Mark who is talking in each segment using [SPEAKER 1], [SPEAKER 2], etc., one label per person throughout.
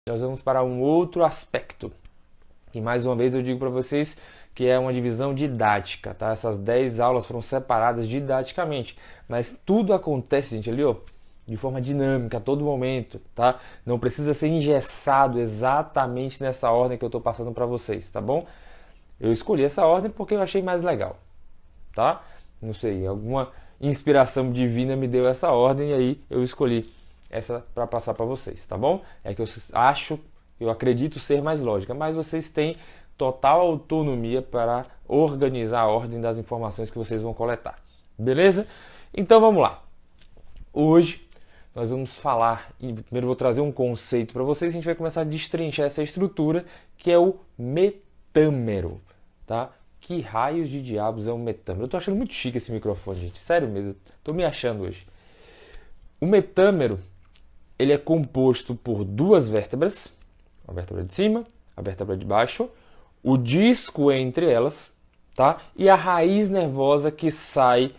[SPEAKER 1] nós vamos para um outro aspecto. E mais uma vez eu digo para vocês que é uma divisão didática, tá? Essas 10 aulas foram separadas didaticamente, mas tudo acontece, gente, ali, ó, de forma dinâmica, a todo momento, tá? Não precisa ser engessado exatamente nessa ordem que eu estou passando para vocês, tá bom? Eu escolhi essa ordem porque eu achei mais legal, tá? Não sei, alguma inspiração divina me deu essa ordem e aí eu escolhi essa para passar para vocês, tá bom? É que eu acredito ser mais lógica, mas vocês têm total autonomia para organizar a ordem das informações que vocês vão coletar. Beleza? Então vamos lá. Hoje nós vamos falar, e primeiro vou trazer um conceito para vocês, a gente vai começar a destrinchar essa estrutura que é o metâmero, tá? Que raios de diabos é um metâmero? Eu tô achando muito chique esse microfone, gente, sério mesmo, tô me achando hoje. O metâmero, ele é composto por duas vértebras, a vértebra de cima, a vértebra de baixo, o disco entre elas, tá? E a raiz nervosa que sai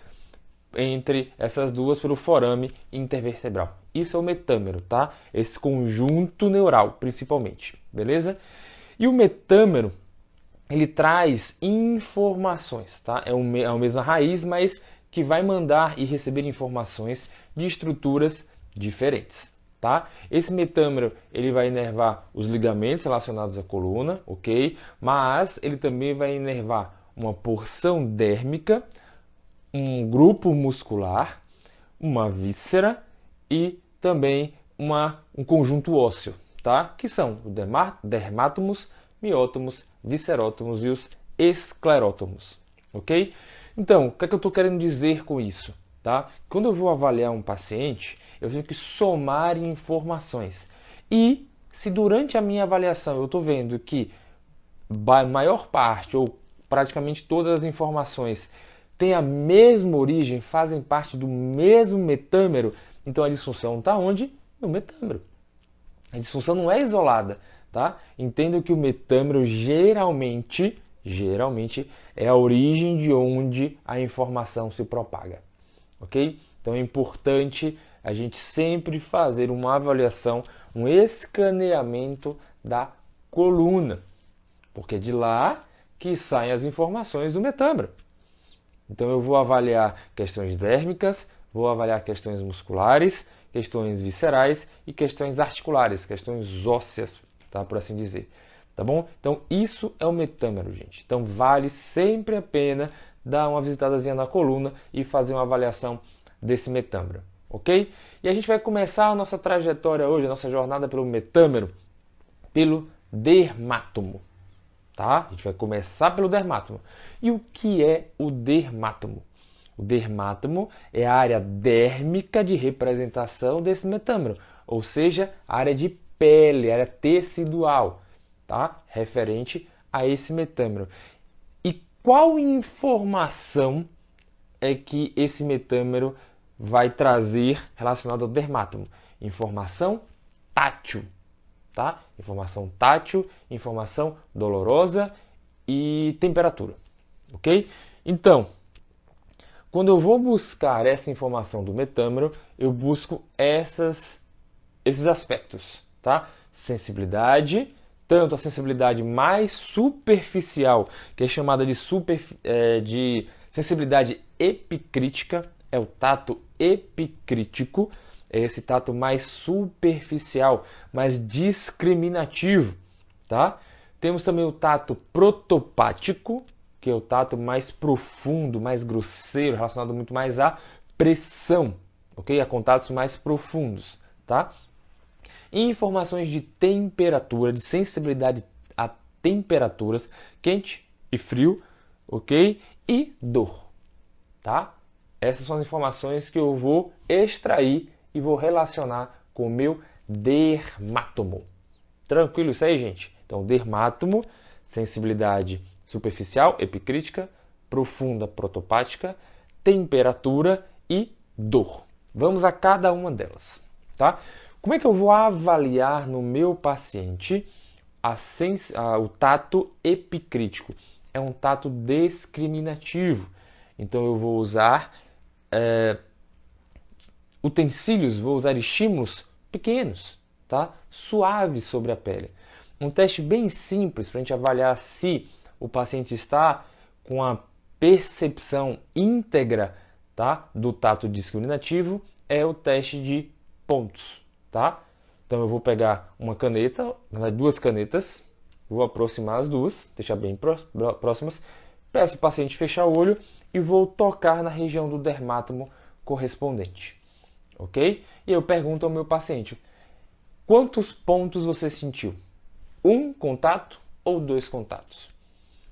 [SPEAKER 1] entre essas duas pelo forame intervertebral. Isso é o metâmero, tá? Esse conjunto neural, principalmente, beleza? E o metâmero, ele traz informações, tá? É a mesma raiz, mas que vai mandar e receber informações de estruturas diferentes, tá? Esse metâmero, ele vai inervar os ligamentos relacionados à coluna, ok? Mas ele também vai inervar uma porção dérmica, um grupo muscular, uma víscera e também um conjunto ósseo, tá? Que são o dermátomos, miótomos, viscerótomos e os esclerótomos, ok? Então, o que é que eu estou querendo dizer com isso? Tá? Quando eu vou avaliar um paciente, eu tenho que somar informações. E se durante a minha avaliação eu estou vendo que a maior parte ou praticamente todas as informações têm a mesma origem, fazem parte do mesmo metâmero, então a disfunção está onde? No metâmero. A disfunção não é isolada, tá? Entendo que o metâmero geralmente é a origem de onde a informação se propaga, ok? Então é importante a gente sempre fazer uma avaliação, um escaneamento da coluna, porque é de lá que saem as informações do metâmero. Então eu vou avaliar questões dérmicas, vou avaliar questões musculares, questões viscerais e questões articulares, questões ósseas, tá, por assim dizer. Tá bom? Então isso é o metâmero, gente. Então vale sempre a pena dar uma visitadazinha na coluna e fazer uma avaliação desse metâmero, ok? E a gente vai começar a nossa trajetória hoje, a nossa jornada pelo metâmero, pelo dermátomo. Tá? A gente vai começar pelo dermátomo. E o que é o dermátomo? O dermátomo é a área dérmica de representação desse metâmero, ou seja, a área de pele, a área tecidual, tá? Referente a esse metâmero. E qual informação é que esse metâmero vai trazer relacionado ao dermátomo? Informação tátil. Tá? Informação tátil, informação dolorosa e temperatura, ok? Então, quando eu vou buscar essa informação do metâmero, eu busco esses aspectos, tá? Sensibilidade, tanto a sensibilidade mais superficial, que é chamada de sensibilidade epicrítica, é o tato epicrítico, é esse tato mais superficial, mais discriminativo, tá? Temos também o tato protopático, que é o tato mais profundo, mais grosseiro, relacionado muito mais à pressão, ok? A contatos mais profundos, tá? E informações de temperatura, de sensibilidade a temperaturas, quente e frio, ok? E dor, tá? Essas são as informações que eu vou extrair e vou relacionar com o meu dermátomo. Tranquilo isso aí, gente? Então, dermátomo, sensibilidade superficial, epicrítica, profunda, protopática, temperatura e dor. Vamos a cada uma delas, tá? Como é que eu vou avaliar no meu paciente o tato epicrítico? É um tato discriminativo. Então, eu vou usar utensílios, vou usar estímulos pequenos, tá? Suave sobre a pele. Um teste bem simples para a gente avaliar se o paciente está com a percepção íntegra, tá, do tato discriminativo é o teste de pontos, tá? Então eu vou pegar uma caneta, duas canetas, vou aproximar as duas, deixar bem próximas, peço o paciente fechar o olho e vou tocar na região do dermátomo correspondente, ok? E eu pergunto ao meu paciente, quantos pontos você sentiu? 1 contato ou 2 contatos?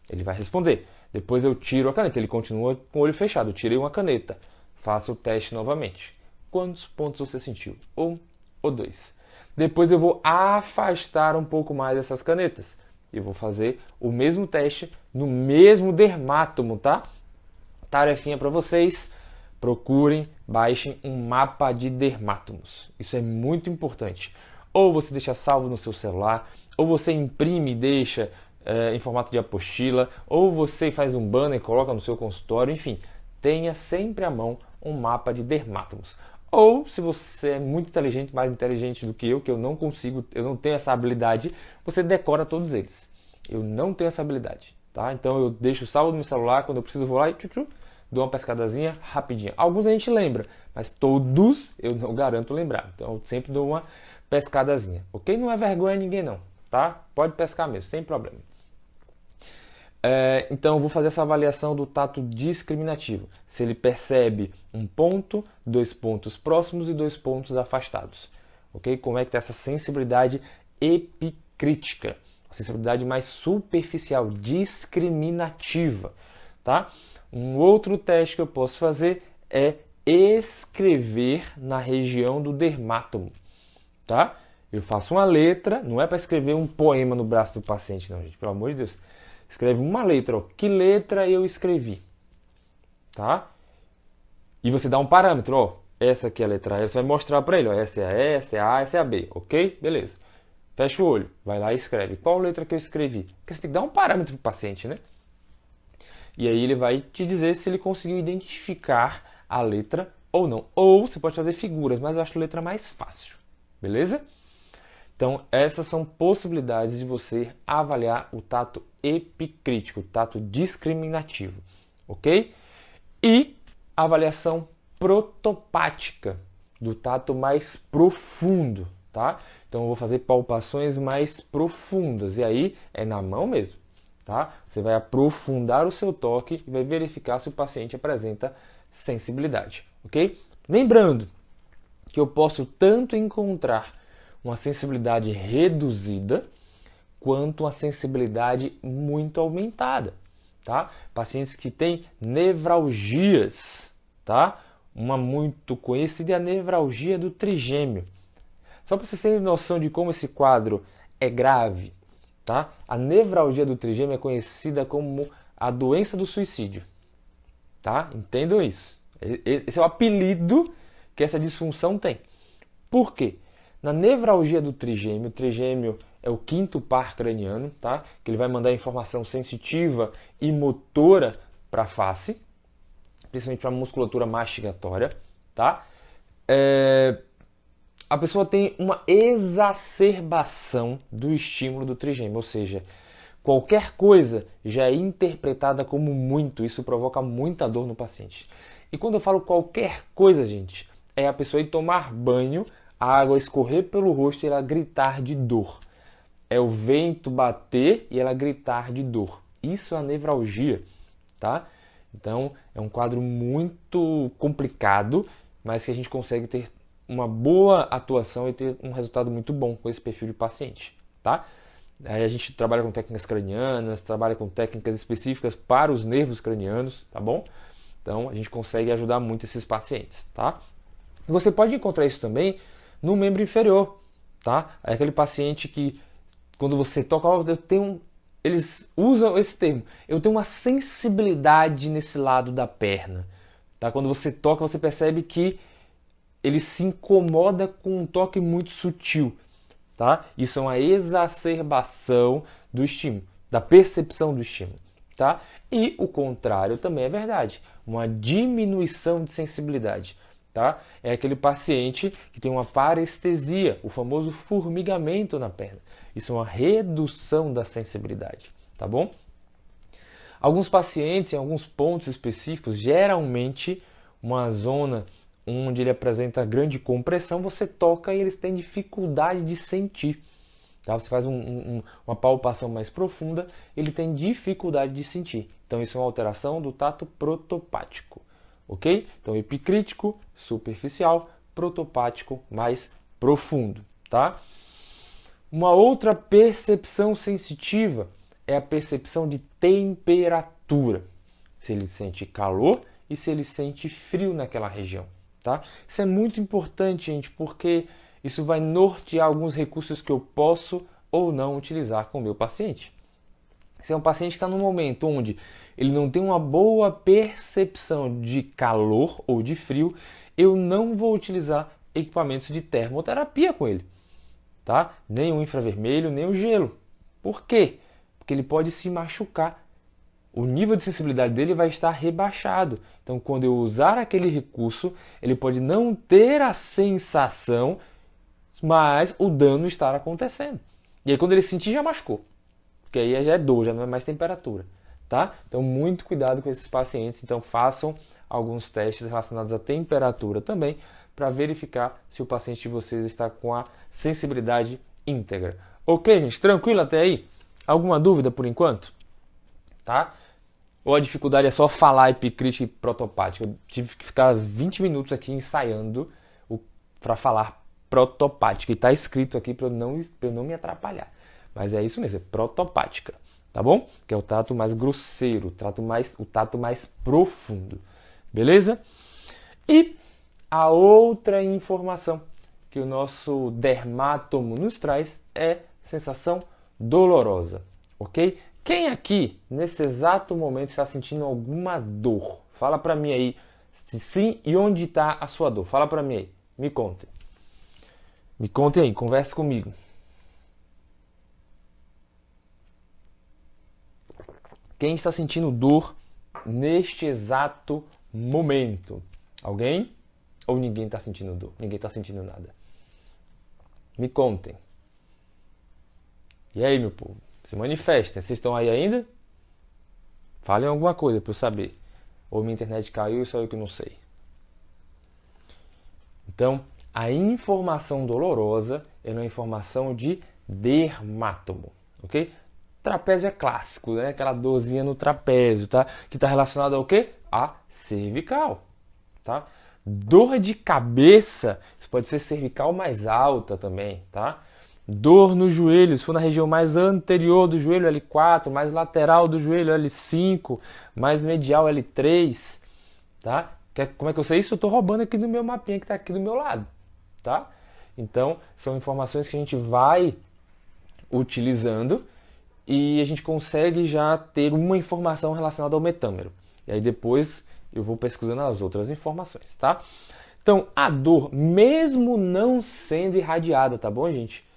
[SPEAKER 1] Ele vai responder. Depois eu tiro a caneta, ele continua com o olho fechado, eu tirei uma caneta, faço o teste novamente. Quantos pontos você sentiu? 1 ou 2? Depois eu vou afastar um pouco mais essas canetas. E vou fazer o mesmo teste no mesmo dermátomo, tá? Tarefinha para vocês, procurem, baixem um mapa de dermátomos. Isso é muito importante. Ou você deixa salvo no seu celular, ou você imprime e deixa em formato de apostila, ou você faz um banner e coloca no seu consultório, enfim, tenha sempre à mão um mapa de dermátomos. Ou, se você é muito inteligente, mais inteligente do que eu não consigo, eu não tenho essa habilidade, você decora todos eles. Eu não tenho essa habilidade, tá? Então eu deixo salvo no meu celular, quando eu preciso vou lá e dou uma pescadazinha rapidinha. Alguns a gente lembra, mas todos eu não garanto lembrar. Então eu sempre dou uma pescadazinha, ok? Não é vergonha ninguém não, tá? Pode pescar mesmo, sem problema. Então eu vou fazer essa avaliação do tato discriminativo. Se ele percebe um ponto, 2 pontos próximos e 2 pontos afastados. Ok? Como é que está essa sensibilidade epicrítica? A sensibilidade mais superficial, discriminativa. Tá? Um outro teste que eu posso fazer é escrever na região do dermátomo. Tá? Eu faço uma letra, não é para escrever um poema no braço do paciente, não, gente, pelo amor de Deus. Escreve uma letra, ó. Que letra eu escrevi? Tá? E você dá um parâmetro, ó. Essa aqui é a letra A, você vai mostrar para ele, ó. Essa é a E, essa é a A, essa é a B, ok? Beleza. Fecha o olho, vai lá e escreve. Qual letra que eu escrevi? Porque você tem que dar um parâmetro para o paciente, né? E aí ele vai te dizer se ele conseguiu identificar a letra ou não. Ou você pode fazer figuras, mas eu acho a letra mais fácil. Beleza? Então, essas são possibilidades de você avaliar o tato epicrítico, o tato discriminativo, ok? E a avaliação protopática, do tato mais profundo, tá? Então, eu vou fazer palpações mais profundas, e aí é na mão mesmo, tá? Você vai aprofundar o seu toque e vai verificar se o paciente apresenta sensibilidade, ok? Lembrando que eu posso tanto encontrar uma sensibilidade reduzida quanto uma sensibilidade muito aumentada, tá? Pacientes que têm nevralgias, tá? Uma muito conhecida é a nevralgia do trigêmeo. Só para vocês terem noção de como esse quadro é grave, tá? A nevralgia do trigêmeo é conhecida como a doença do suicídio, tá? Entendam isso. Esse é o apelido que essa disfunção tem. Por quê? Na nevralgia do trigêmeo, o trigêmeo é o quinto par craniano, tá? Que ele vai mandar informação sensitiva e motora para a face, principalmente para a musculatura mastigatória, tá? A pessoa tem uma exacerbação do estímulo do trigêmeo, ou seja, qualquer coisa já é interpretada como muito, isso provoca muita dor no paciente. E quando eu falo qualquer coisa, gente, é a pessoa ir tomar banho, a água escorrer pelo rosto e ela gritar de dor. É o vento bater e ela gritar de dor. Isso é a nevralgia, tá? Então, é um quadro muito complicado, mas que a gente consegue ter uma boa atuação e ter um resultado muito bom com esse perfil de paciente, tá? Aí a gente trabalha com técnicas cranianas, trabalha com técnicas específicas para os nervos cranianos, tá bom? Então, a gente consegue ajudar muito esses pacientes, tá? E você pode encontrar isso também no membro inferior, tá? É aquele paciente que, quando você toca, eles usam esse termo, eu tenho uma sensibilidade nesse lado da perna, tá? Quando você toca, você percebe que ele se incomoda com um toque muito sutil, tá? Isso é uma exacerbação do estímulo, da percepção do estímulo, tá? E o contrário também é verdade, uma diminuição de sensibilidade. tá? É aquele paciente que tem uma parestesia, o famoso formigamento na perna. Isso é uma redução da sensibilidade, tá bom? Alguns pacientes, em alguns pontos específicos, geralmente uma zona onde ele apresenta grande compressão, você toca e eles têm dificuldade de sentir. Tá? Você faz uma palpação mais profunda, ele tem dificuldade de sentir. Então isso é uma alteração do tato protopático. Ok? Então epicrítico, superficial, protopático, mais profundo. Tá? Uma outra percepção sensitiva é a percepção de temperatura. Se ele sente calor e se ele sente frio naquela região. Tá? Isso é muito importante, gente, porque isso vai nortear alguns recursos que eu posso ou não utilizar com o meu paciente. Se é um paciente que está num momento onde ele não tem uma boa percepção de calor ou de frio, eu não vou utilizar equipamentos de termoterapia com ele. Tá? Nem o infravermelho, nem o gelo. Por quê? Porque ele pode se machucar. O nível de sensibilidade dele vai estar rebaixado. Então, quando eu usar aquele recurso, ele pode não ter a sensação, mas o dano estar acontecendo. E aí, quando ele sentir, já machucou. Porque aí já é dor, já não é mais temperatura. Tá? Então, muito cuidado com esses pacientes. Então, façam alguns testes relacionados à temperatura também, para verificar se o paciente de vocês está com a sensibilidade íntegra. Ok, gente? Tranquilo até aí? Alguma dúvida por enquanto? Tá? Ou a dificuldade é só falar epicrítica e protopática? Eu tive que ficar 20 minutos aqui ensaiando para falar protopática. E está escrito aqui para eu não me atrapalhar. Mas é isso mesmo, é protopática. Tá bom? Que é o tato mais grosseiro, o tato mais profundo. Beleza? E a outra informação que o nosso dermátomo nos traz é sensação dolorosa, ok? Quem aqui, nesse exato momento, está sentindo alguma dor? Fala para mim aí, se sim, e onde está a sua dor? Fala para mim aí, me contem. Me contem aí, converse comigo. Quem está sentindo dor neste exato momento? Alguém? Ou ninguém está sentindo dor? Ninguém está sentindo nada? Me contem. E aí, meu povo? Se manifestem. Vocês estão aí ainda? Falem alguma coisa para eu saber. Ou minha internet caiu e só eu que não sei. Então, a informação dolorosa é uma informação de dermátomo. Ok? Trapézio é clássico, né? Aquela dorzinha no trapézio, tá? Que está relacionada ao quê? A cervical, tá? Dor de cabeça, isso pode ser cervical mais alta também, tá? Dor no joelho, se for na região mais anterior do joelho, L4, mais lateral do joelho, L5, mais medial, L3, tá? Como é que eu sei isso? Eu estou roubando aqui do meu mapinha que está aqui do meu lado, tá? Então, são informações que a gente vai utilizando e a gente consegue já ter uma informação relacionada ao metâmero. E aí depois eu vou pesquisando as outras informações, tá? Então, a dor, mesmo não sendo irradiada, tá bom, gente?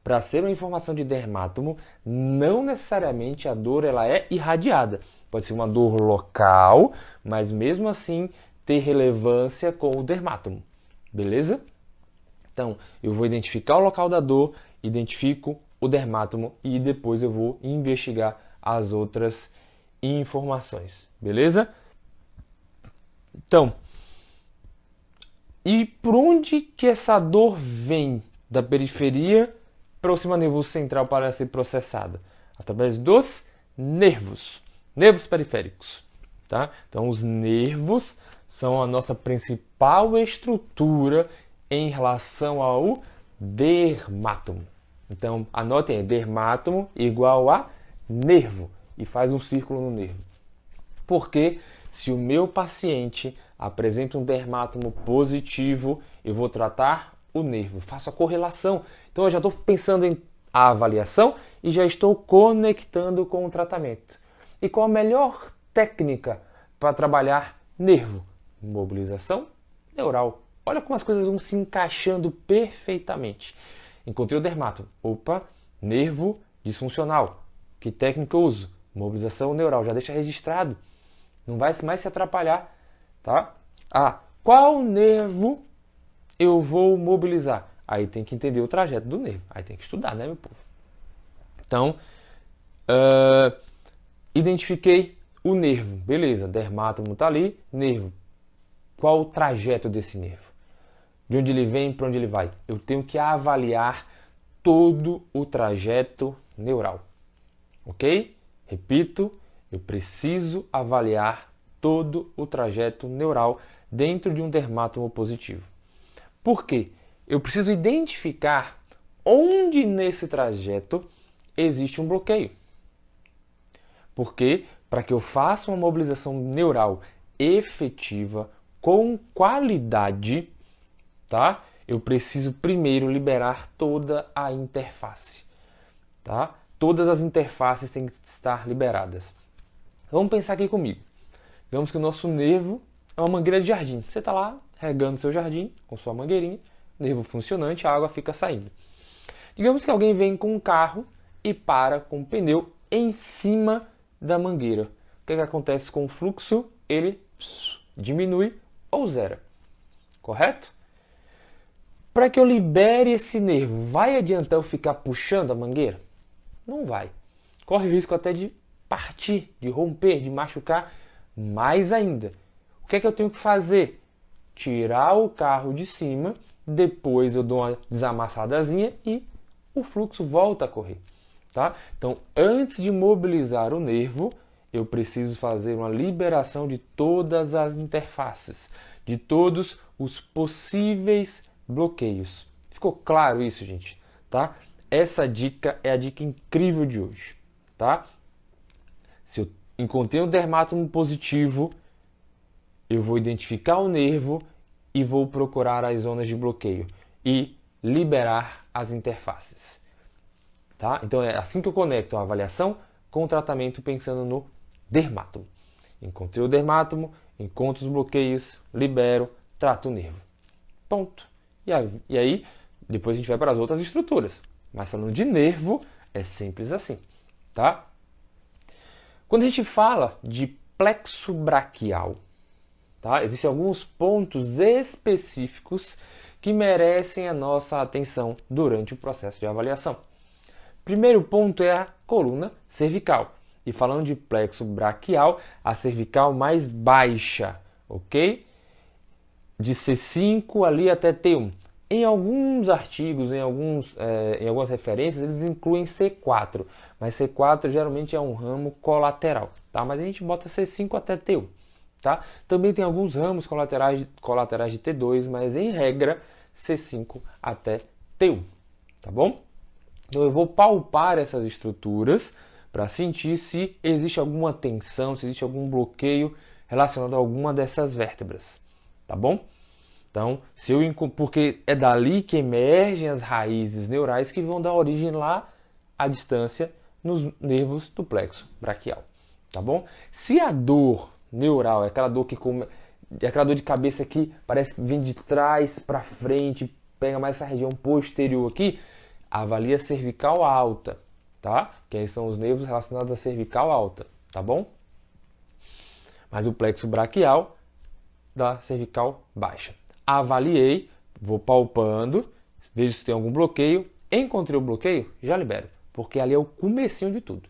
[SPEAKER 1] Para ser uma informação de dermátomo, não necessariamente a dor ela é irradiada. Pode ser uma dor local, mas mesmo assim ter relevância com o dermátomo. Beleza? Então, eu vou identificar o local da dor, identifico o dermátomo e depois eu vou investigar as outras informações. Beleza? Então, e por onde que essa dor vem? Da periferia para o sistema nervoso central para ser processada? Através dos nervos periféricos. Tá? Então, os nervos são a nossa principal estrutura em relação ao dermátomo. Então, anotem aí, dermátomo igual a nervo. E faz um círculo no nervo. Porque se o meu paciente apresenta um dermátomo positivo, eu vou tratar o nervo. Faço a correlação. Então, eu já estou pensando em a avaliação e já estou conectando com o tratamento. E qual a melhor técnica para trabalhar nervo? Mobilização neural. Olha como as coisas vão se encaixando perfeitamente. Encontrei o dermátomo. Opa, nervo disfuncional. Que técnica eu uso? Mobilização neural. Já deixa registrado. Não vai mais se atrapalhar. Tá? Ah, Qual nervo eu vou mobilizar? Aí tem que entender o trajeto do nervo. Aí tem que estudar, né, meu povo? Então, identifiquei o nervo. Beleza, dermátomo está ali, nervo. Qual o trajeto desse nervo? De onde ele vem, para onde ele vai? Eu tenho que avaliar todo o trajeto neural. Ok? Repito, eu preciso avaliar todo o trajeto neural dentro de um dermátomo positivo. Por quê? Eu preciso identificar onde nesse trajeto existe um bloqueio. Porque para que eu faça uma mobilização neural efetiva, com qualidade, tá? Eu preciso primeiro liberar toda a interface, tá? Todas as interfaces têm que estar liberadas. Vamos pensar aqui comigo. Digamos que o nosso nervo é uma mangueira de jardim. Você está lá regando seu jardim com sua mangueirinha, nervo funcionante, a água fica saindo. Digamos que alguém vem com um carro e para com o pneu em cima da mangueira. O que acontece com o fluxo? Ele diminui ou zera. Correto? Para que eu libere esse nervo, vai adiantar eu ficar puxando a mangueira? Não vai. Corre o risco até de partir, de romper, de machucar mais ainda. O que é que eu tenho que fazer? Tirar o carro de cima, depois eu dou uma desamassadazinha e o fluxo volta a correr. Tá? Então, antes de mobilizar o nervo, eu preciso fazer uma liberação de todas as interfaces, de todos os possíveis bloqueios. Ficou claro isso, gente? Tá? Essa dica é a dica incrível de hoje. Tá? Se eu encontrei um dermátomo positivo, eu vou identificar o nervo e vou procurar as zonas de bloqueio e liberar as interfaces. Tá? Então é assim que eu conecto a avaliação com o tratamento pensando no dermátomo. Encontrei o dermátomo, encontro os bloqueios, libero, trato o nervo. Ponto. E aí, depois a gente vai para as outras estruturas. Mas falando de nervo, é simples assim. Tá? Quando a gente fala de plexo braquial, tá? Existem alguns pontos específicos que merecem a nossa atenção durante o processo de avaliação. Primeiro ponto é a coluna cervical. E falando de plexo braquial, a cervical mais baixa, ok? De C5 ali até T1. Em alguns artigos, em algumas referências, eles incluem C4. Mas C4 geralmente é um ramo colateral, tá? Mas a gente bota C5 até T1, tá? Também tem alguns ramos colaterais de T2, mas em regra, C5 até T1, tá bom? Então eu vou palpar essas estruturas para sentir se existe alguma tensão, se existe algum bloqueio relacionado a alguma dessas vértebras, tá bom? Então, porque é dali que emergem as raízes neurais que vão dar origem lá à distância nos nervos do plexo braquial, tá bom? Se a dor neural é aquela dor aquela dor de cabeça que parece que vem de trás para frente, pega mais essa região posterior aqui, avalia a cervical alta, tá? Que aí são os nervos relacionados à cervical alta, tá bom? Mas o plexo braquial da cervical baixa. Avaliei, vou palpando, vejo se tem algum bloqueio. Encontrei o bloqueio, já libero, porque ali é o comecinho de tudo,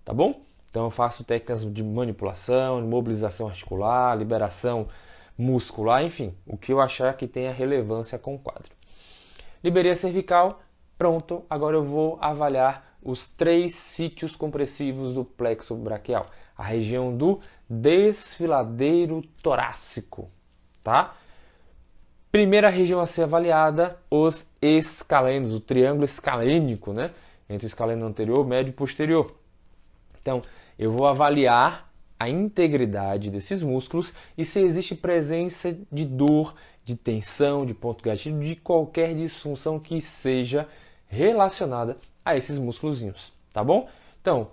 [SPEAKER 1] tá bom? Então eu faço técnicas de manipulação, mobilização articular, liberação muscular, enfim, o que eu achar que tenha relevância com o quadro. Liberei a cervical, pronto, agora eu vou avaliar os 3 sítios compressivos do plexo braquial. A região do desfiladeiro torácico, tá? Primeira região a ser avaliada, os escalenos, o triângulo escalênico, né? Entre o escaleno anterior, médio e posterior. Então, eu vou avaliar a integridade desses músculos e se existe presença de dor, de tensão, de ponto gatilho, de qualquer disfunção que seja relacionada a esses músculozinhos, tá bom? Então,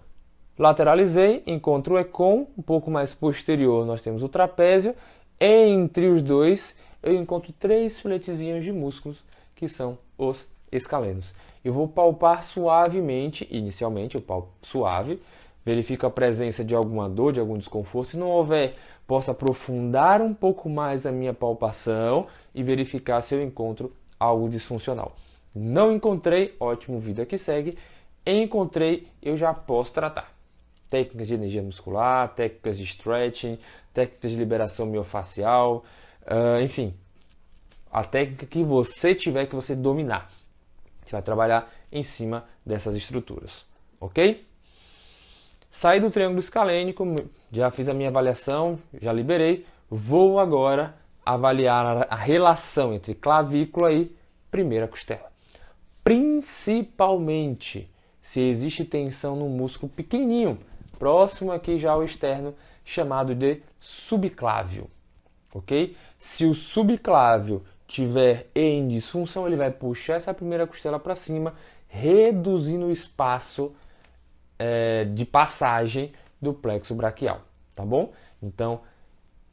[SPEAKER 1] lateralizei, encontro o econ, um pouco mais posterior nós temos o trapézio, entre os dois eu encontro 3 filetezinhos de músculos que são os escalenos. Eu vou palpar suavemente, inicialmente eu palpo suave, verifico a presença de alguma dor, de algum desconforto. Se não houver, posso aprofundar um pouco mais a minha palpação e verificar se eu encontro algo disfuncional. Não encontrei, ótimo, vida que segue. Encontrei, eu já posso tratar. Técnicas de energia muscular, técnicas de stretching, técnicas de liberação miofacial, enfim, a técnica que você tiver que você dominar. Você vai trabalhar em cima dessas estruturas, ok? Saí do triângulo escalênico, já fiz a minha avaliação, já liberei. Vou agora avaliar a relação entre clavícula e primeira costela. Principalmente se existe tensão no músculo pequenininho, próximo aqui já ao externo, chamado de subclávio, ok? Se o subclávio tiver em disfunção, ele vai puxar essa primeira costela para cima, reduzindo o espaço de passagem do plexo braquial, tá bom? Então,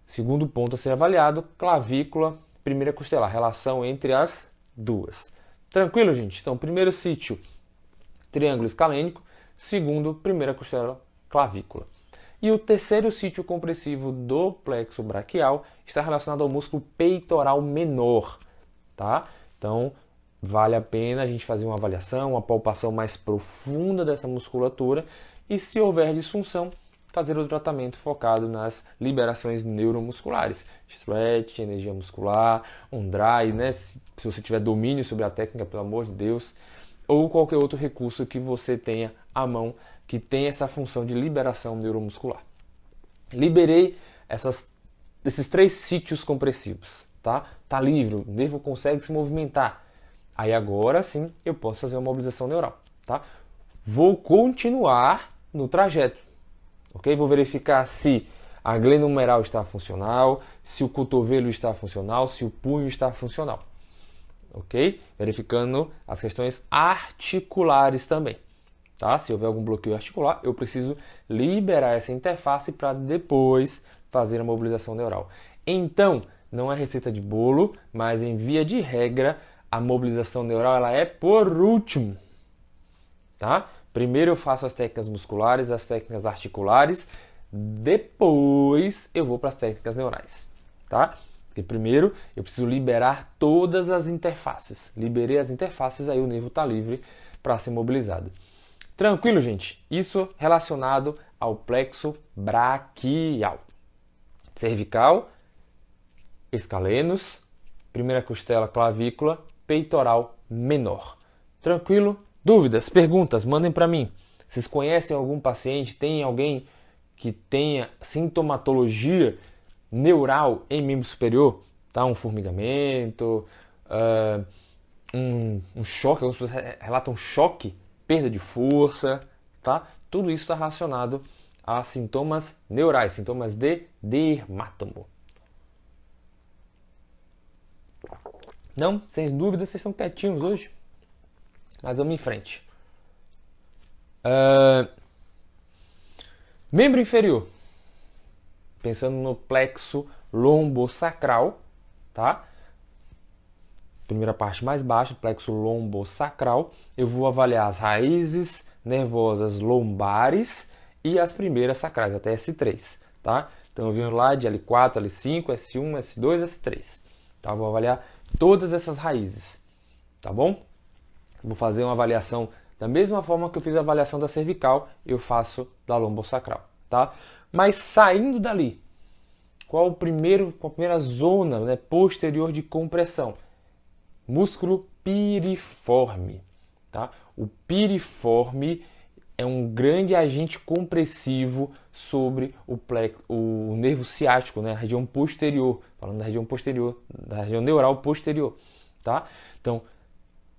[SPEAKER 1] segundo ponto a ser avaliado, clavícula, primeira costela, a relação entre as duas. Tranquilo, gente? Então, primeiro sítio, triângulo escalênico, segundo, primeira costela, clavícula. E o terceiro sítio compressivo do plexo braquial está relacionado ao músculo peitoral menor, tá? Então, vale a pena a gente fazer uma avaliação, uma palpação mais profunda dessa musculatura e, se houver disfunção, fazer o tratamento focado nas liberações neuromusculares. Stretch, energia muscular, um dry, né? Se você tiver domínio sobre a técnica, pelo amor de Deus, ou qualquer outro recurso que você tenha à mão que tem essa função de liberação neuromuscular. Liberei esses 3 sítios compressivos, tá? Tá livre, o nervo consegue se movimentar. Aí agora sim eu posso fazer uma mobilização neural, tá? Vou continuar no trajeto, ok? Vou verificar se a glândula humeral está funcional, se o cotovelo está funcional, se o punho está funcional, ok? Verificando as questões articulares também, tá? Se houver algum bloqueio articular, eu preciso liberar essa interface para depois fazer a mobilização neural. Então, não é receita de bolo, mas em via de regra, a mobilização neural ela é por último, tá? Primeiro eu faço as técnicas musculares, as técnicas articulares, depois eu vou para as técnicas neurais, tá? Porque primeiro eu preciso liberar todas as interfaces. Liberei as interfaces, aí o nervo está livre para ser mobilizado. Tranquilo, gente? Isso relacionado ao plexo braquial. Cervical, escalenos, primeira costela, clavícula, peitoral menor. Tranquilo? Dúvidas, perguntas, mandem para mim. Vocês conhecem algum paciente, tem alguém que tenha sintomatologia neural em membro superior? Tá? Um formigamento, um choque, algumas pessoas relatam choque, perda de força, tá? Tudo isso está relacionado a sintomas neurais, sintomas de dermatomo. Não? Sem dúvida, vocês estão quietinhos hoje. Mas vamos em frente. Membro inferior. Pensando no plexo lombosacral, tá? Primeira parte mais baixa, plexo lombosacral. Eu vou avaliar as raízes nervosas lombares e as primeiras sacrais, até S3, tá? Então eu venho lá de L4, L5, S1, S2, S3. Tá? Vou avaliar todas essas raízes, tá bom? Vou fazer uma avaliação da mesma forma que eu fiz a avaliação da cervical, eu faço da lombosacral, tá? Mas saindo dali, qual a primeira zona, né, posterior de compressão? Músculo piriforme, tá? O piriforme é um grande agente compressivo sobre o nervo ciático, né? A região posterior, falando da região posterior, da região neural posterior, tá? Então,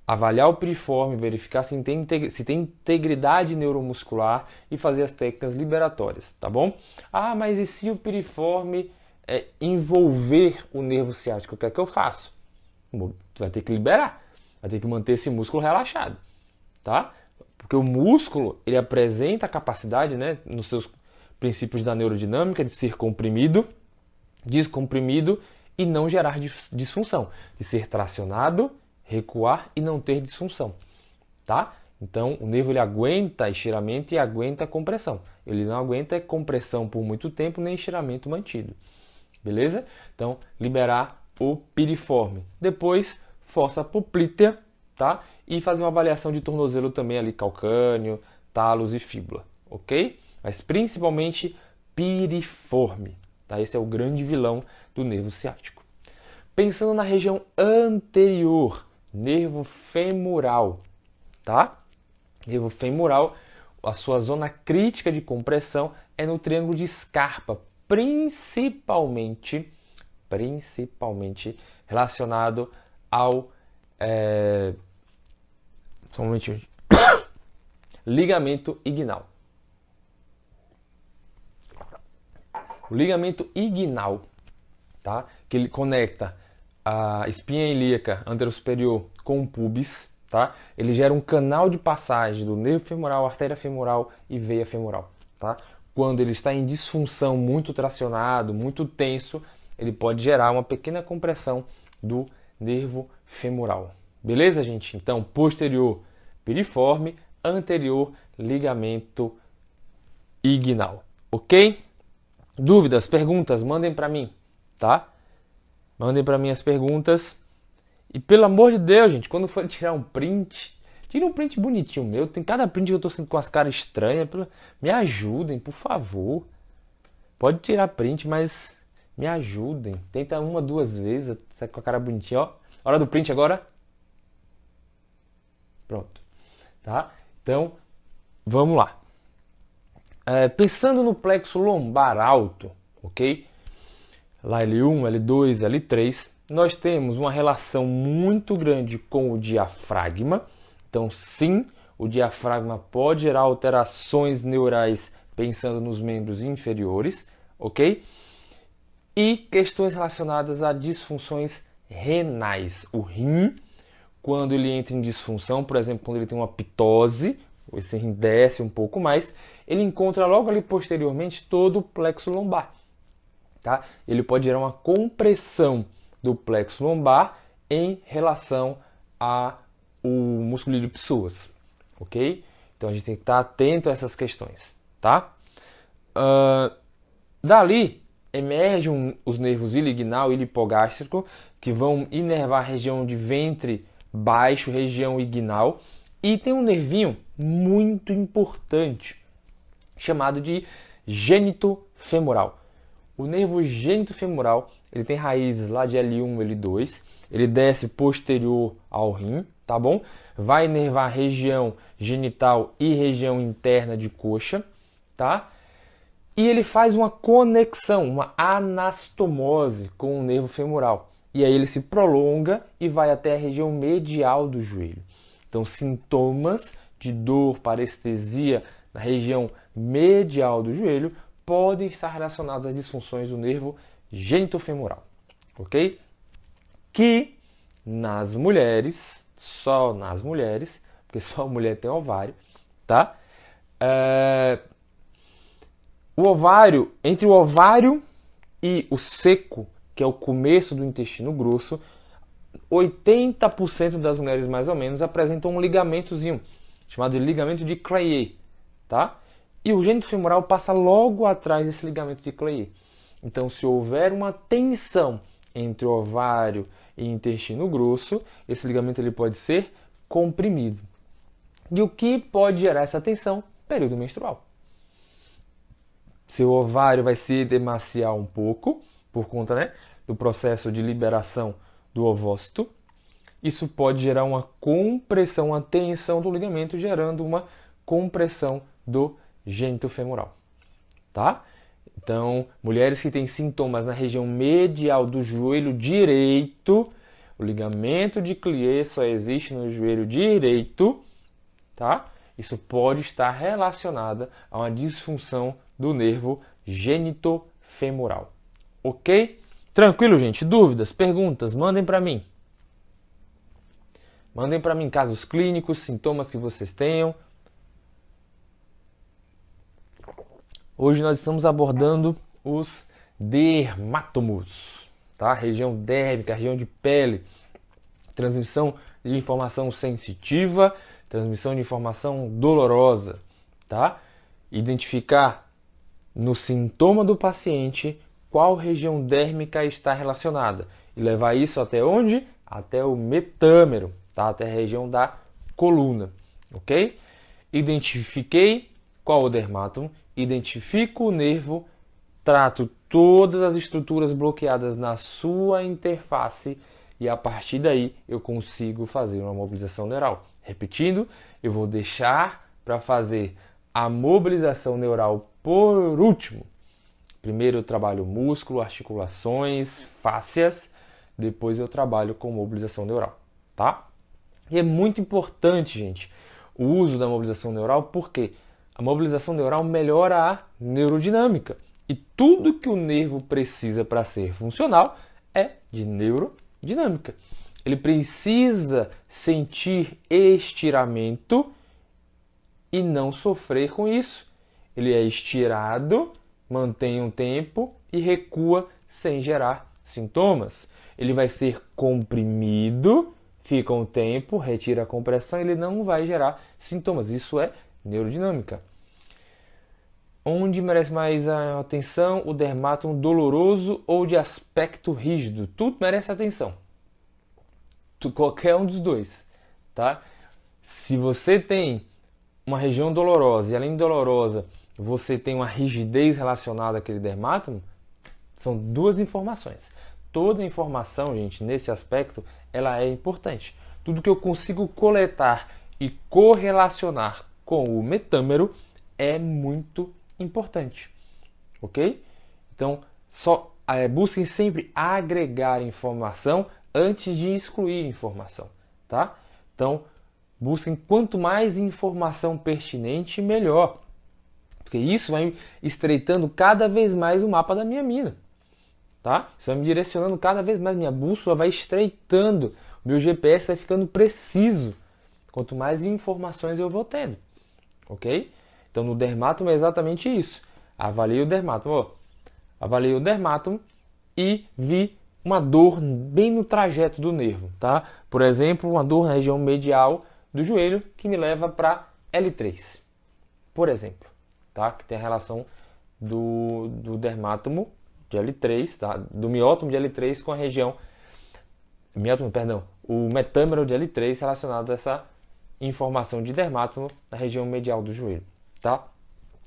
[SPEAKER 1] avaliar o piriforme, verificar se tem integridade neuromuscular e fazer as técnicas liberatórias, tá bom? Ah, mas e se o piriforme envolver o nervo ciático, o que é que eu faço? Vai ter que liberar, vai ter que manter esse músculo relaxado, tá? Porque o músculo, ele apresenta a capacidade, né, nos seus princípios da neurodinâmica, de ser comprimido, descomprimido e não gerar disfunção, de ser tracionado, recuar e não ter disfunção, tá? Então, o nervo ele aguenta estiramento e aguenta compressão. Ele não aguenta compressão por muito tempo, nem estiramento mantido. Beleza? Então, liberar o piriforme. Depois, fossa poplítea, tá? E fazer uma avaliação de tornozelo também ali, calcâneo, talos e fíbula, ok? Mas principalmente piriforme, tá? Esse é o grande vilão do nervo ciático. Pensando na região anterior, nervo femoral, tá? Nervo femoral, a sua zona crítica de compressão é no triângulo de Scarpa, principalmente relacionado ao ligamento inguinal. O ligamento inguinal, tá? Que ele conecta a espinha ilíaca anterosuperior com o pubis, tá? Ele gera um canal de passagem do nervo femoral, artéria femoral e veia femoral, tá? Quando ele está em disfunção, muito tracionado, muito tenso, ele pode gerar uma pequena compressão do nervo femoral. Beleza, gente? Então, posterior piriforme, anterior ligamento inguinal, ok? Dúvidas, perguntas, mandem para mim, tá? Mandem para mim as perguntas. E pelo amor de Deus, gente, quando for tirar um print, tira um print bonitinho meu. Tem cada print que eu tô sendo com as caras estranhas. Me ajudem, por favor. Pode tirar print, mas me ajudem. Tenta uma, duas vezes, tá com a cara bonitinha, ó. Hora do print agora. Pronto, tá? Então, vamos lá. Pensando no plexo lombar alto, ok? Lá L1, L2, L3, nós temos uma relação muito grande com o diafragma. Então, sim, o diafragma pode gerar alterações neurais pensando nos membros inferiores, ok? E questões relacionadas a disfunções renais. O rim, quando ele entra em disfunção, por exemplo, quando ele tem uma pitose, esse rim desce um pouco mais, ele encontra logo ali posteriormente todo o plexo lombar. Tá? Ele pode gerar uma compressão do plexo lombar em relação ao músculo de psoas, ok? Então a gente tem que estar atento a essas questões, tá? Dali emergem os nervos ilignal e lipogástrico, que vão inervar a região de ventre baixo, região inguinal, e tem um nervinho muito importante, chamado de gênito femoral. O nervo gênito femoral, ele tem raízes lá de L1, L2, ele desce posterior ao rim, tá bom? Vai inervar a região genital e região interna de coxa, tá? E ele faz uma conexão, uma anastomose com o nervo femoral. E aí ele se prolonga e vai até a região medial do joelho. Então, sintomas de dor, parestesia na região medial do joelho podem estar relacionados às disfunções do nervo genitofemoral, ok? Que nas mulheres, só nas mulheres, porque só a mulher tem ovário, tá? O ovário, entre o ovário e o seco, que é o começo do intestino grosso, 80% das mulheres mais ou menos apresentam um ligamentozinho, chamado de ligamento de Clayet, tá? E o gênito femoral passa logo atrás desse ligamento de Clayet. Então, se houver uma tensão entre o ovário e intestino grosso, esse ligamento ele pode ser comprimido. E o que pode gerar essa tensão? Período menstrual. Seu ovário vai se emaciar um pouco, por conta, né, do processo de liberação do ovócito. Isso pode gerar uma compressão, uma tensão do ligamento, gerando uma compressão do gênito femoral, tá? Então, mulheres que têm sintomas na região medial do joelho direito, o ligamento de Clayet só existe no joelho direito, tá? Isso pode estar relacionado a uma disfunção do nervo genitofemoral, ok? Tranquilo, gente? Dúvidas, perguntas, mandem para mim. Mandem para mim casos clínicos, sintomas que vocês tenham. Hoje nós estamos abordando os dermatomos, tá? Região dérmica, região de pele, transmissão de informação sensitiva, transmissão de informação dolorosa, tá? Identificar no sintoma do paciente qual região dérmica está relacionada e levar isso até onde? Até o metâmero, tá? Até a região da coluna, ok? Identifiquei qual o dermátomo, identifico o nervo, trato todas as estruturas bloqueadas na sua interface e a partir daí eu consigo fazer uma mobilização neural. Repetindo, eu vou deixar para fazer a mobilização neural por último. Primeiro eu trabalho músculo, articulações, fáscias, depois eu trabalho com mobilização neural, tá? E é muito importante, gente, o uso da mobilização neural, porque a mobilização neural melhora a neurodinâmica. E tudo que o nervo precisa para ser funcional é de neurodinâmica. Ele precisa sentir estiramento e não sofrer com isso. Ele é estirado, mantém um tempo e recua sem gerar sintomas. Ele vai ser comprimido, fica um tempo, retira a compressão, ele não vai gerar sintomas. Isso é neurodinâmica. Onde merece mais a atenção? O dermátomo doloroso ou de aspecto rígido? Tudo merece atenção. Qualquer um dos dois, tá? Se você tem uma região dolorosa e além de dolorosa, você tem uma rigidez relacionada àquele dermátomo, são duas informações. Toda informação, gente, nesse aspecto, ela é importante. Tudo que eu consigo coletar e correlacionar com o metâmero é muito importante, ok? Então, busquem sempre agregar informação antes de excluir informação, tá? Então, busquem quanto mais informação pertinente, melhor. Porque isso vai estreitando cada vez mais o mapa da minha mina, tá? Isso vai me direcionando cada vez mais, minha bússola vai estreitando, o meu GPS vai ficando preciso, quanto mais informações eu vou tendo, ok? Então no dermátomo é exatamente isso. Avaliei o dermátomo, avaliei o dermátomo e vi uma dor bem no trajeto do nervo, tá? Por exemplo, uma dor na região medial do joelho que me leva para L3, por exemplo, tá? Que tem a relação do dermátomo de L3, tá? Do miótomo de L3 com a região o metâmero de L3 relacionado a essa informação de dermátomo na região medial do joelho, tá?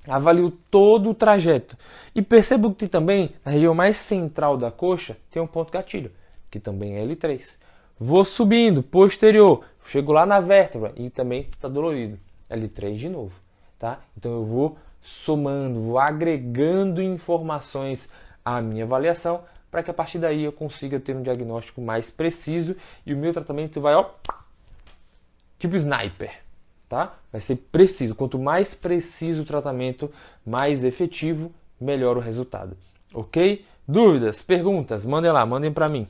[SPEAKER 1] Avalio todo o trajeto e percebo que também na região mais central da coxa tem um ponto gatilho, que também é L3. Vou subindo, posterior, chego lá na vértebra e também está dolorido, L3 de novo, tá? Então eu vou somando, vou agregando informações à minha avaliação para que a partir daí eu consiga ter um diagnóstico mais preciso e o meu tratamento vai, tipo sniper, tá? Vai ser preciso. Quanto mais preciso o tratamento, mais efetivo, melhor o resultado. Ok? Dúvidas, perguntas, mandem lá, mandem para mim.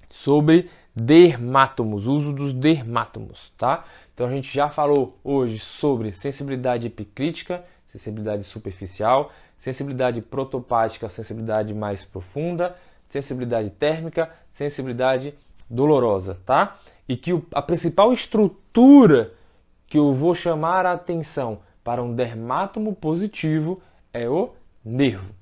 [SPEAKER 1] Sobre dermátomos, uso dos dermátomos, tá? Então a gente já falou hoje sobre sensibilidade epicrítica, sensibilidade superficial, sensibilidade protopática, sensibilidade mais profunda, sensibilidade térmica, sensibilidade dolorosa, tá? E que a principal estrutura que eu vou chamar a atenção para um dermátomo positivo é o nervo.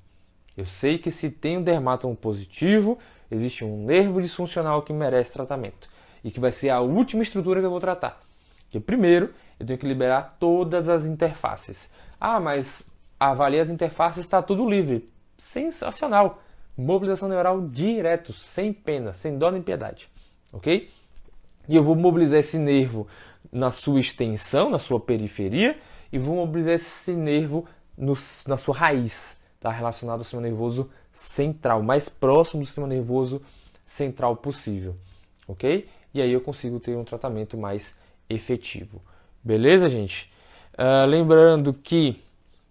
[SPEAKER 1] Eu sei que se tem um dermátomo positivo, existe um nervo disfuncional que merece tratamento e que vai ser a última estrutura que eu vou tratar. Porque primeiro eu tenho que liberar todas as interfaces. Ah, mas avaliar as interfaces, está tudo livre. Sensacional! Mobilização neural direto, sem pena, sem dó nem piedade. Ok? E eu vou mobilizar esse nervo na sua extensão, na sua periferia, e vou mobilizar esse nervo na sua raiz, tá? Relacionado ao sistema nervoso central, mais próximo do sistema nervoso central possível. Ok? E aí eu consigo ter um tratamento mais efetivo. Beleza, gente? Lembrando que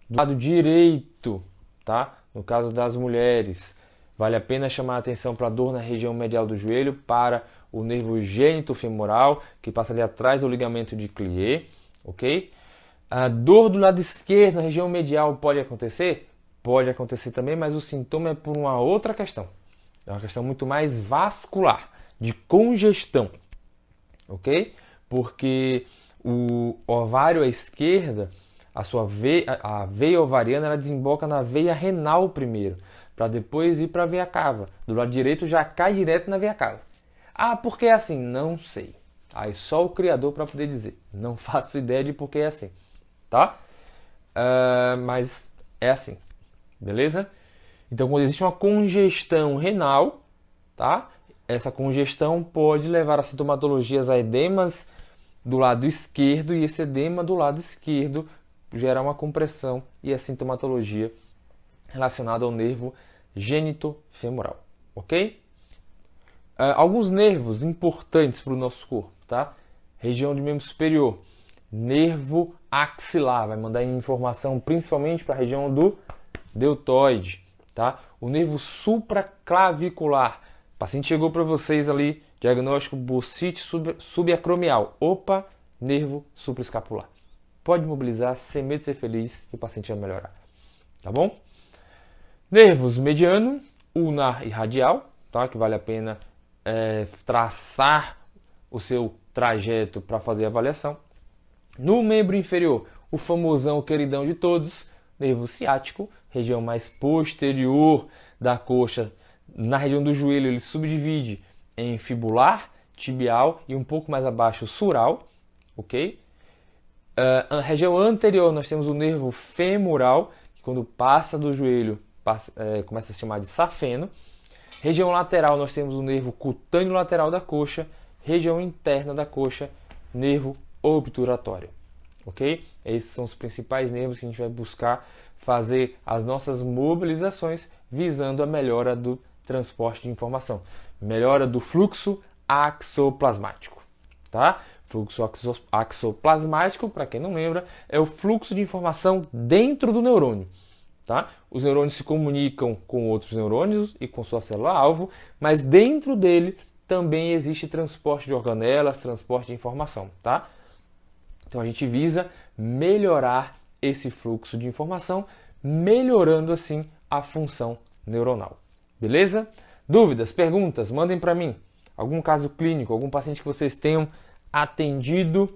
[SPEAKER 1] do lado direito, tá? No caso das mulheres, vale a pena chamar a atenção para a dor na região medial do joelho, para o nervo gênito-femoral, que passa ali atrás do ligamento de Clier, ok? A dor do lado esquerdo, na região medial, pode acontecer? Pode acontecer também, mas o sintoma é por uma outra questão. É uma questão muito mais vascular, de congestão, ok? porque o ovário à esquerda, a veia ovariana, ela desemboca na veia renal primeiro, para depois ir para a veia cava. Do lado direito já cai direto na veia cava. Ah, por que é assim? Não sei. Aí só o criador para poder dizer. Não faço ideia de por que é assim, tá? Mas é assim, beleza? Então, quando existe uma congestão renal, tá? Essa congestão pode levar a sintomatologias, a edemas do lado esquerdo, e esse edema do lado esquerdo gera uma compressão e a sintomatologia relacionada ao nervo gênito-femoral, ok? Alguns nervos importantes para o nosso corpo, tá? Região de membro superior, nervo axilar, vai mandar informação principalmente para a região do deltoide, tá? O nervo supraclavicular, o paciente chegou para vocês ali, diagnóstico bursite subacromial, opa, nervo supraescapular. Pode mobilizar, sem medo de ser feliz, que o paciente vai melhorar, tá bom? Nervos mediano, ulnar e radial, tá? Que vale a pena traçar o seu trajeto para fazer a avaliação. No membro inferior, o famosão, o queridão de todos, nervo ciático, região mais posterior da coxa. Na região do joelho ele subdivide em fibular, tibial e um pouco mais abaixo sural, ok? A região anterior nós temos o nervo femoral, que quando passa do joelho começa a se chamar de safeno. Região lateral nós temos o nervo cutâneo lateral da coxa, região interna da coxa, nervo obturatório, ok? Esses são os principais nervos que a gente vai buscar fazer as nossas mobilizações visando a melhora do transporte de informação, melhora do fluxo axoplasmático, tá? Fluxo axoplasmático, para quem não lembra, é o fluxo de informação dentro do neurônio. Tá? Os neurônios se comunicam com outros neurônios e com sua célula-alvo, mas dentro dele também existe transporte de organelas, transporte de informação. Tá? Então a gente visa melhorar esse fluxo de informação, melhorando assim a função neuronal. Beleza? Dúvidas, perguntas, mandem para mim. Algum caso clínico, algum paciente que vocês tenham atendido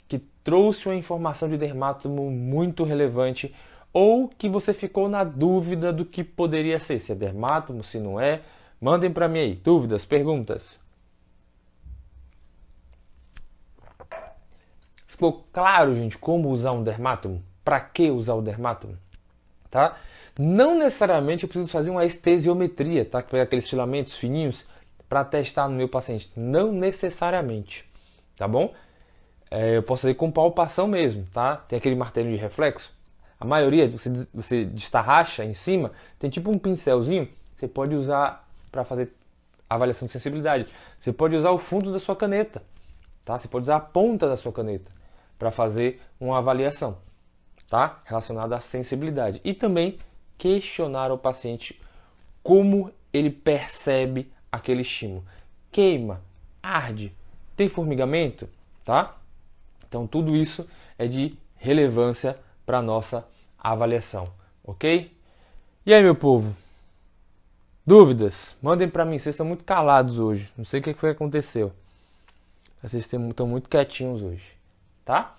[SPEAKER 1] que trouxe uma informação de dermatomo muito relevante, ou que você ficou na dúvida do que poderia ser, se é dermatomo, se não é. Mandem para mim aí, dúvidas, perguntas. Ficou claro, gente, como usar um dermatomo? Para que usar o dermatomo? Tá? Não necessariamente eu preciso fazer uma estesiometria, tá? Que pega aqueles filamentos fininhos para testar no meu paciente. Não necessariamente, tá bom? Eu posso fazer com palpação mesmo, tá? Tem aquele martelinho de reflexo. A maioria, você destarracha em cima, tem tipo um pincelzinho, você pode usar para fazer avaliação de sensibilidade. Você pode usar o fundo da sua caneta, tá? Você pode usar a ponta da sua caneta para fazer uma avaliação, tá? Relacionada à sensibilidade. E também questionar ao paciente como ele percebe aquele estímulo. Queima, arde, tem formigamento, tá? Então tudo isso é de relevância para a nossa avaliação, ok? E aí, meu povo? Dúvidas? Mandem para mim, vocês estão muito calados hoje, não sei o que foi que aconteceu. Vocês estão muito quietinhos hoje, tá?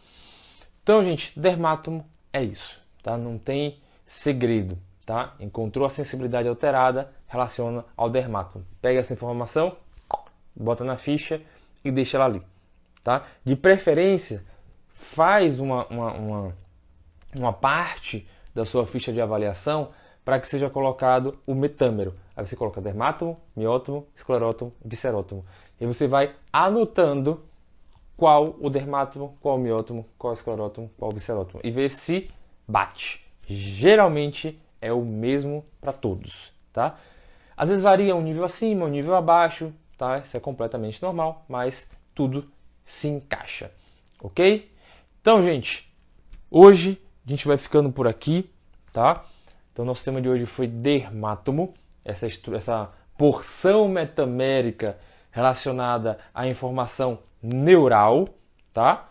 [SPEAKER 1] Então, gente, dermatomo é isso, tá? Não tem segredo, tá? Encontrou a sensibilidade alterada, relaciona ao dermatomo. Pega essa informação, bota na ficha e deixa ela ali, tá? De preferência, faz uma parte da sua ficha de avaliação para que seja colocado o metâmero. Aí você coloca dermatomo, miótomo, esclerótomo, viscerótomo. E você vai anotando qual o dermatomo, qual o miótomo, qual o esclerótomo, qual o viscerótomo. E ver se bate. Geralmente é o mesmo para todos, tá? Às vezes varia um nível acima, um nível abaixo, tá? Isso é completamente normal, mas tudo se encaixa, ok? Então, gente, hoje a gente vai ficando por aqui, tá? Então, nosso tema de hoje foi dermatomo, essa porção metamérica relacionada à informação neural, tá?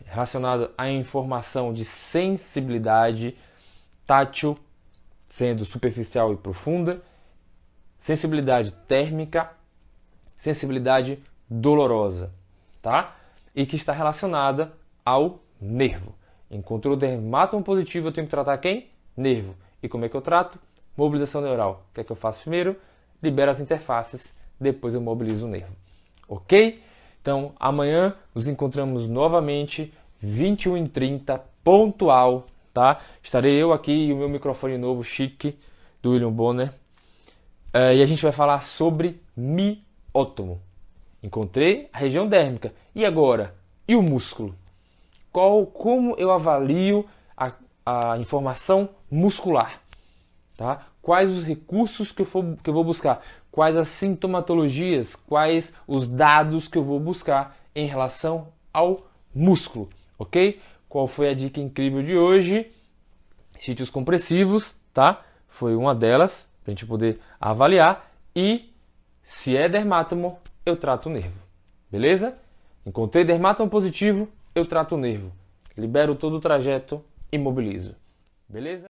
[SPEAKER 1] Relacionada à informação de sensibilidade tátil, sendo superficial e profunda, sensibilidade térmica, sensibilidade dolorosa, tá? e que está relacionada ao nervo. Encontrou dermátomo positivo, eu tenho que tratar quem? Nervo. E como é que eu trato? Mobilização neural. O que é que eu faço primeiro? Libero as interfaces, depois eu mobilizo o nervo. Ok? Então, amanhã nos encontramos novamente, 21h30, pontual, tá? Estarei eu aqui e o meu microfone novo, chique, do William Bonner. E a gente vai falar sobre miótomo. Encontrei a região dérmica. E agora? E o músculo? Como eu avalio a informação muscular? Tá? Quais os recursos que eu vou buscar? Quais as sintomatologias? Quais os dados que eu vou buscar em relação ao músculo? Ok? Qual foi a dica incrível de hoje? Sítios compressivos, tá? Foi uma delas, para a gente poder avaliar. E se é dermátomo, eu trato o nervo. Beleza? Encontrei dermátomo positivo, eu trato o nervo. Libero todo o trajeto e mobilizo. Beleza?